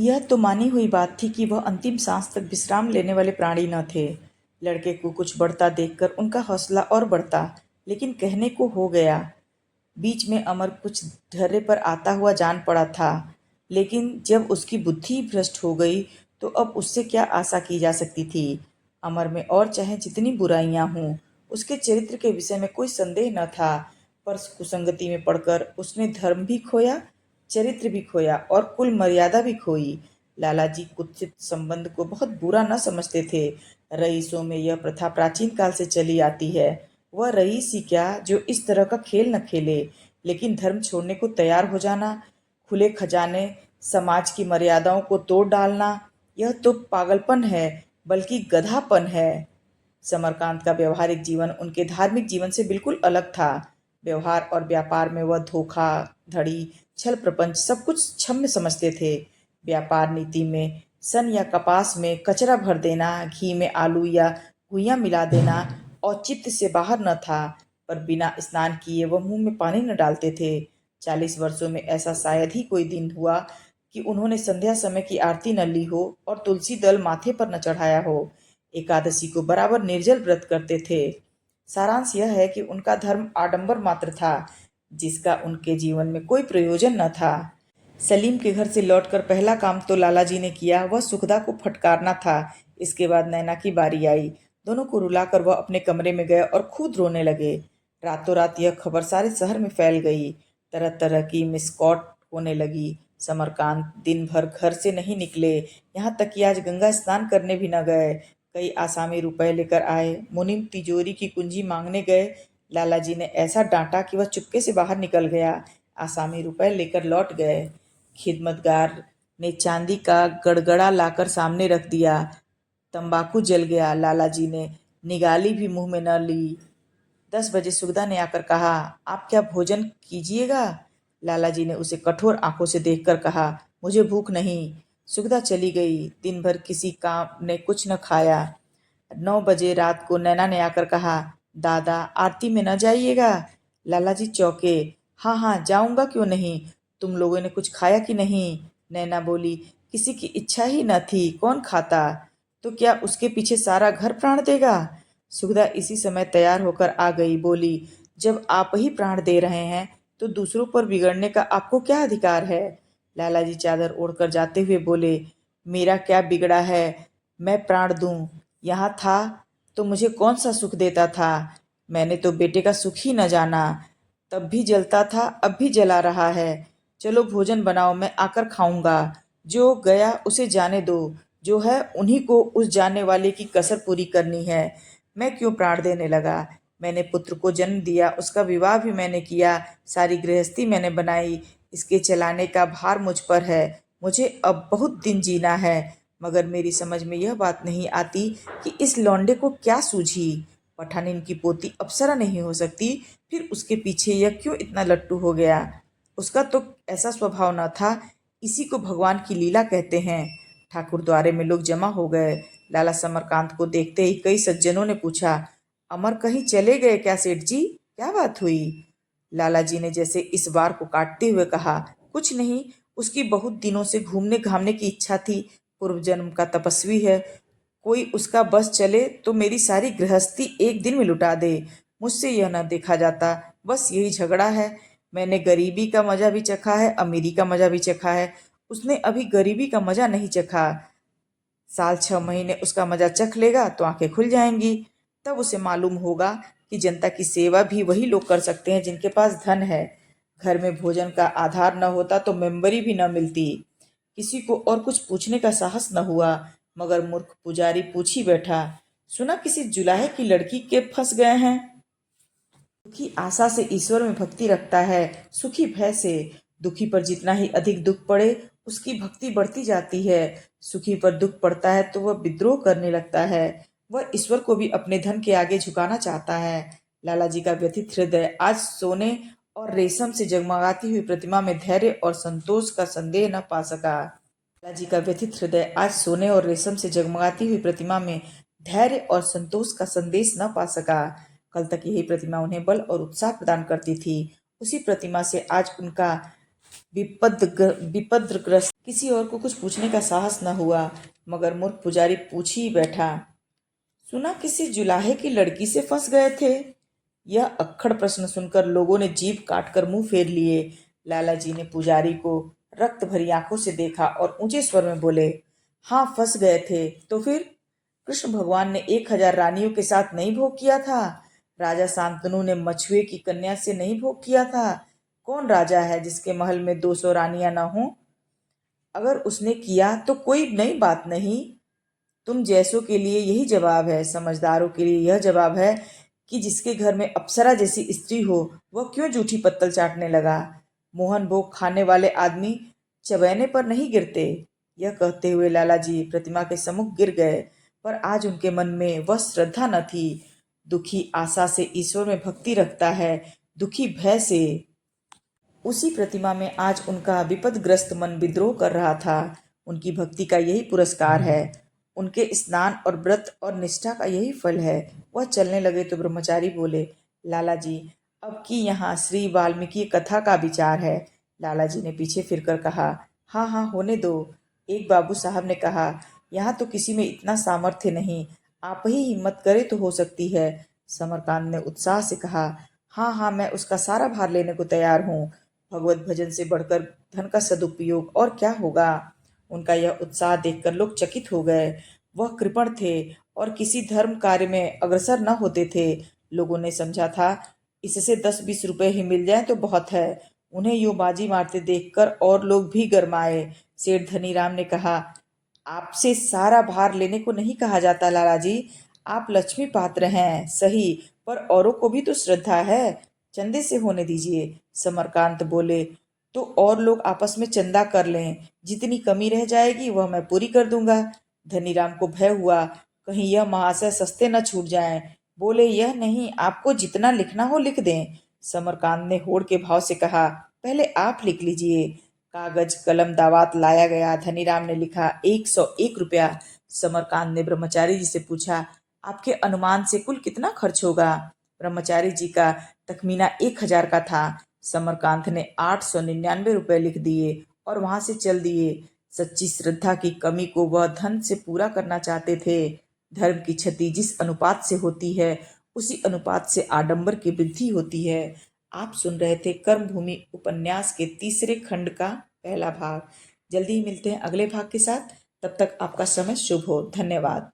यह तो मानी हुई बात थी कि वह अंतिम सांस तक विश्राम लेने वाले प्राणी न थे। लड़के को कुछ बढ़ता देखकर उनका हौसला और बढ़ता, लेकिन कहने को हो गया। बीच में अमर कुछ ढर्रे पर आता हुआ जान पड़ा था, लेकिन जब उसकी बुद्धि भ्रष्ट हो गई तो अब उससे क्या आशा की जा सकती थी। अमर में और चाहे जितनी बुराइयां हों, उसके चरित्र के विषय में कोई संदेह न था, पर कुसंगति में पड़कर उसने धर्म भी खोया, चरित्र भी खोया और कुल मर्यादा भी खोई। लालाजी कुत्सित संबंध को बहुत बुरा न समझते थे। रईसों में यह प्रथा प्राचीन काल से चली आती है। वह रईस ही क्या जो इस तरह का खेल न खेले, लेकिन धर्म छोड़ने को तैयार हो जाना, खुले खजाने, समाज की मर्यादाओं को तोड़ डालना, यह तो पागलपन है, बल्कि गधापन है। समरकांत का व्यवहारिक जीवन उनके धार्मिक जीवन से बिल्कुल अलग था। व्यवहार और व्यापार में वह धोखा धड़ी, छल प्रपंच सब कुछ क्षम्य समझते थे। व्यापार नीति में सन या कपास में कचरा भर देना, घी में आलू या गुइयां मिला देना औचित्य से बाहर न था, पर बिना स्नान किए वह मुंह में पानी न डालते थे। 40 वर्षों में ऐसा शायद ही कोई दिन हुआ कि उन्होंने संध्या समय की आरती न ली हो और तुलसी दल माथे पर न चढ़ाया हो। एकादशी को बराबर निर्जल व्रत करते थे। सारांश यह है कि उनका धर्म आडंबर मात्र था, जिसका उनके जीवन में कोई प्रयोजन न था। सलीम के घर से लौटकर पहला काम तो लालाजी ने किया वह सुखदा को फटकारना था। इसके बाद नैना की बारी आई। दोनों को रुलाकर वह अपने कमरे में गए और खुद रोने लगे। रातों रात यह खबर सारे शहर में फैल गई। तरह तरह की मिसकॉट होने लगी। समरकांत दिन भर घर से नहीं निकले, यहाँ तक कि आज गंगा स्नान करने भी न गए। कई आसामी रुपए लेकर आए, मुनीम तिजोरी की कुंजी मांगने गए। लालाजी ने ऐसा डांटा कि वह चुपके से बाहर निकल गया। आसामी रुपए लेकर लौट गए। खिदमतगार ने चांदी का गड़गड़ा लाकर सामने रख दिया। तंबाकू जल गया। लालाजी ने निगाली भी मुंह में न ली। 10 बजे सुगदा ने आकर कहा, आप क्या भोजन कीजिएगा? लालाजी ने उसे कठोर आंखों से देखकर कहा, मुझे भूख नहीं। सुगदा चली गई। दिन भर किसी काम ने कुछ न खाया। 9 बजे रात को नैना ने आकर कहा, दादा आरती में न जाइएगा? लालाजी चौंके। हाँ हाँ जाऊंगा, क्यों नहीं। तुम लोगों ने कुछ खाया कि नहीं? नैना बोली, किसी की इच्छा ही न थी, कौन खाता। तो क्या उसके पीछे सारा घर प्राण देगा? सुगदा इसी समय तैयार होकर आ गई। बोली, जब आप ही प्राण दे रहे हैं तो दूसरों पर बिगड़ने का आपको क्या अधिकार है? लालाजी चादर ओढ़कर जाते हुए बोले, मेरा क्या बिगड़ा है मैं प्राण दूं? यहाँ था तो मुझे कौन सा सुख देता था? मैंने तो बेटे का सुख ही न जाना। तब भी जलता था, अब भी जला रहा है। चलो भोजन बनाओ, मैं आकर खाऊंगा। जो गया उसे जाने दो, जो है उन्हीं को उस जाने वाले की कसर पूरी करनी है। मैं क्यों प्राण देने लगा? मैंने पुत्र को जन्म दिया, उसका विवाह भी मैंने किया, सारी गृहस्थी मैंने बनाई। इसके चलाने का भार मुझ पर है। मुझे अब बहुत दिन जीना है, मगर मेरी समझ में यह बात नहीं आती कि इस लौंडे को क्या सूझी। पठानिन की पोती अप्सरा नहीं हो सकती, फिर उसके पीछे यह क्यों इतना लट्टू हो गया? उसका तो ऐसा स्वभाव न था। इसी को भगवान की लीला कहते हैं। ठाकुर द्वारे में लोग जमा हो गए। लाला समरकांत को देखते ही कई सज्जनों ने पूछा, अमर कहीं चले गए क्या सेठ जी? क्या बात हुई? लालाजी ने जैसे इस बार को काटते हुए कहा, कुछ नहीं, उसकी बहुत दिनों से घूमने घामने की इच्छा थी। पूर्व जन्म का तपस्वी है। कोई उसका बस चले तो मेरी सारी गृहस्थी एक दिन में लुटा दे। मुझसे यह न देखा जाता, बस यही झगड़ा है। मैंने गरीबी का मजा भी चखा है, अमीरी का मजा भी चखा है। उसने अभी गरीबी का मजा नहीं चखा। साल 6 महीने उसका मजा चख लेगा तो आंखें खुल जाएंगी। तब उसे मालूम होगा कि जनता की सेवा भी वही लोग कर सकते हैं जिनके पास धन है। घर में भोजन का आधार न होता तो मेंबरी भी न मिलती। किसी को और कुछ पूछने का साहस न हुआ, मगर मूर्ख पुजारी पूछ ही बैठा, सुना किसी जुलाहे की लड़की के फंस गए हैं। दुखी आशा से ईश्वर में भक्ति रखता है, सुखी भय से। दुखी पर जितना ही अधिक दुख पड़े उसकी भक्ति बढ़ती जाती है। सुखी पर दुख पड़ता है तो वह विद्रोह करने लगता है। वह ईश्वर को भी अपने धन के आगे झुकाना चाहता है। लालाजी का व्यथित हृदय आज सोने और रेशम से जगमगाती हुई प्रतिमा में धैर्य और संतोष का संदेह न पा सका। लालाजी का व्यथित हृदय आज सोने और रेशम से जगमगाती हुई प्रतिमा में धैर्य और संतोष का संदेश न पा सका। कल तक यही प्रतिमा उन्हें बल और उत्साह प्रदान करती थी। उसी प्रतिमा से आज उनका विपदग्रस्त किसी और को कुछ पूछने का साहस न हुआ, मगर मूर्ख पुजारी पूछ ही बैठा, सुना किसी जुलाहे की लड़की से फंस गए थे। यह अक्खड़ प्रश्न सुनकर लोगों ने जीभ काटकर मुंह फेर लिए। लाला जी ने पुजारी को रक्त भरी आंखों से देखा और ऊंचे स्वर में बोले, हाँ फंस गए थे। तो फिर कृष्ण भगवान ने 1000 रानियों के साथ नहीं भोग किया था? राजा शांतनु ने मछुए की कन्या से नहीं भोग किया था? कौन राजा है जिसके महल में 200 रानियां न हों? अगर उसने किया तो कोई नई बात नहीं। तुम जैसों के लिए यही जवाब है, समझदारों के लिए यह जवाब है कि जिसके घर में अप्सरा जैसी स्त्री हो वह क्यों जूठी पत्तल चाटने लगा। मोहन भोग खाने वाले आदमी चबैने पर नहीं गिरते। यह कहते हुए लाला जी प्रतिमा के सम्मुख गिर गए, पर आज उनके मन में वह श्रद्धा न थी। दुखी आशा से ईश्वर में भक्ति रखता है, दुखी भय से। उसी प्रतिमा में आज उनका विपदग्रस्त मन विद्रोह कर रहा था। उनकी भक्ति का यही पुरस्कार है, उनके स्नान और व्रत और निष्ठा का यही फल है। वह चलने लगे तो ब्रह्मचारी बोले, लाला जी, अब की यहाँ श्री वाल्मीकि कथा का विचार है। लाला जी ने पीछे फिरकर कहा, हाँ हाँ होने दो। एक बाबू साहब ने कहा, यहाँ तो किसी में इतना सामर्थ्य नहीं, आप ही हिम्मत करे तो हो सकती है। समरकांत ने उत्साह से कहा, हाँ हाँ मैं उसका सारा भार लेने को तैयार हूँ। भगवत भजन से बढ़कर धन का सदुपयोग और क्या होगा। उनका यह उत्साह देखकर लोग चकित हो गए। वह कृपण थे और किसी धर्म कार्य में अग्रसर न होते थे। लोगों ने समझा था इससे 10-20 रुपए ही मिल जाए तो बहुत है। उन्हें यूं बाजी मारते देखकर और लोग भी गरमाए। सेठ धनीराम ने कहा, आपसे सारा भार लेने को नहीं कहा जाता लाला जी। आप लक्ष्मी पात्र हैं सही, पर औरों को भी तो श्रद्धा है, चंदे से होने दीजिए। समरकांत बोले, तो और लोग आपस में चंदा कर लें, जितनी कमी रह जाएगी वह मैं पूरी कर दूंगा। धनीराम को भय हुआ कहीं यह महाशय सस्ते न छूट जाएं। बोले, यह नहीं, आपको जितना लिखना हो लिख दें। समरकांत ने होड़ के भाव से कहा, पहले आप लिख लीजिए। कागज कलम दावात लाया गया। धनीराम ने लिखा, 101 रुपया। समरकांत ने ब्रह्मचारी जी से पूछा, आपके अनुमान से कुल कितना खर्च होगा? ब्रह्मचारी जी का तखमीना 1000 का था। समरकांत ने 899 रुपए लिख दिए और वहां से चल दिए। सच्ची श्रद्धा की कमी को वह धन से पूरा करना चाहते थे। धर्म की क्षति जिस अनुपात से होती है, उसी अनुपात से आडंबर की वृद्धि होती है। आप सुन रहे थे कर्मभूमि उपन्यास के तीसरे खंड का पहला भाग। जल्दी ही मिलते हैं अगले भाग के साथ। तब तक आपका समय शुभ हो। धन्यवाद।